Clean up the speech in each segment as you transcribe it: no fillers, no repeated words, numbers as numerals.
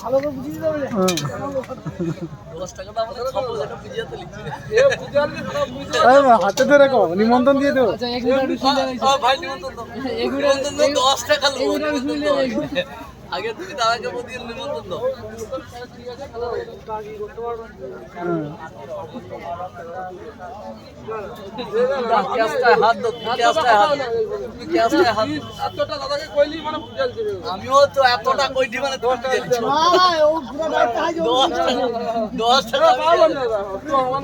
ভালো করে বুঝিয়ে দিতে হবে। 10 টাকা দাম হলে খাবো, যেটা বুঝিয়ে তো লিখছি। হাতে ধরে কো নিমন্ত্রণ দিয়ে দেবো। আচ্ছা, এক মিনিট শুনে যাই। ভাই নিমন্ত্রণ দাও। এক মিনিট 10 টাকা লো। আগে তুমি দাদাকে বলিয়ে নিমন্ত্রণ দাও। ঠিক আছে, ভালো কাকি করতে পারবেন। ক্যাশটায় হাত দাও, ক্যাশটায় হাত। তুমি ক্যাশটায় হাত। এতটা দাদাকে কইলি মানে বুঝাল দিবে। আমিও তো এতটা কইলি মানে 10 টাকা দিচ্ছি। না ও পুরো দায়িত্ব আজ 10 টাকা পাবো না।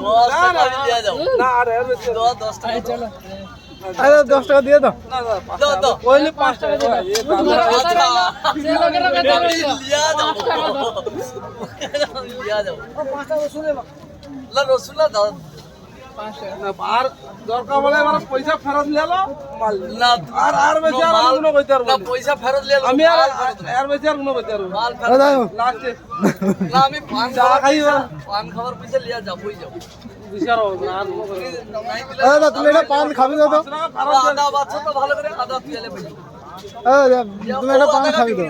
10 টাকা দিয়ে যাও। না আরে 10 টাকা চলো। আরে 10 টাকা দিয়ে দাও। না দাও দাও। কইলে 5 টাকা দিয়ে দাও। আচ্ছা সে লোকের কথা লিয়া দাও। লিয়া দাও। 5 টাকা রসুলে না রসুলা দাও। 5 টাকা না আর দরকার বলে আমার পয়সা ফেরত লিয়ালো মাল না আর বেশি আর কোনো কইতে পারবো না। পয়সা ফেরত লিয়ালো আমি আর বেশি আর কোনো কইতে পারবো মাল ফেরত লাস্টে না আমি পান খাইবা পান খাবার পয়সা লিয়া যাবই যাব। বিচার হবে আর দাদা তুমি এটা পান খাবি না তো? আদা বাচ্চা তো ভালো করে আদা তেলে বেজো। তুমি এটা পান খাবি তো?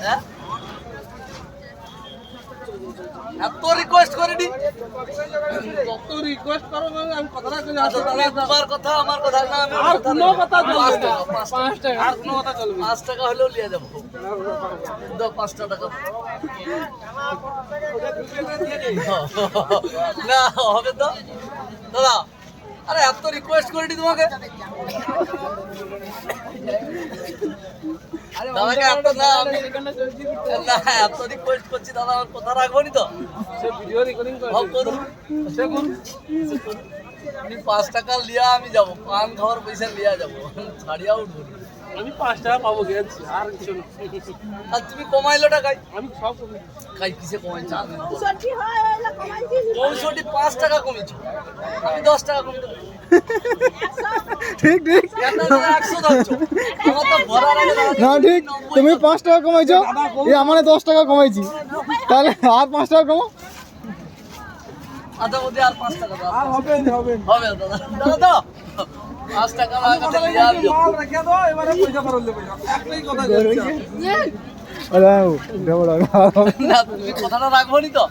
হ্যাঁ এত রিকোয়েস্ট করে দি কত রিকোয়েস্ট করো আমি কথাটা কই আসো তাহলে তোমার কথা আমার কথা না আমি আর কোনো কথা চলবে না 5 টাকা আর কোনো কথা চলবে 5 টাকা হলেও লিয়ে যাব দাও 5 টাকা না হবে তো দাদা আরে এত রিকোয়েস্ট করে দি তোমাকে দাদাকে এত না আমি না এত রিকোয়েস্ট করছি দাদা আমার কথা রাখবো নি তো সে ভিডিও রেকর্ডিং করুন সে করুন আপনি 5 টাকা লিয়া আমি যাব পান খাওয়ার পয়সা লিয়া যাব ছাড়িয়া উঠবো আমি 5 টাকা পাবো গেছি আর কিছু না আর তুমি কমাইলো টাকাই আমি সব খাই কিসে কমাইছো 64 হয় ওইলা কমাইছি 64 5 টাকা কমেছো আমি 10 টাকা কম দেব ঠিক ঠিক 100 ধরছো আমার তো ভরার আগে না ঠিক তুমি 5 টাকা কমাইছো এই আমারে 10 টাকা কমাইছি তাহলে আর 5 টাকা কমো আদা ওদের আর 5 টাকা দাও আর হবে হবে হবে দাদা দাদা 5 টাকা লাগাতে লিয়া দিও মাল রেখে দাও এবারে পয়সা ফেরত দেব একটাই কথা বলছি আরে দেবো না তুমি কথাটা রাখবো নি তো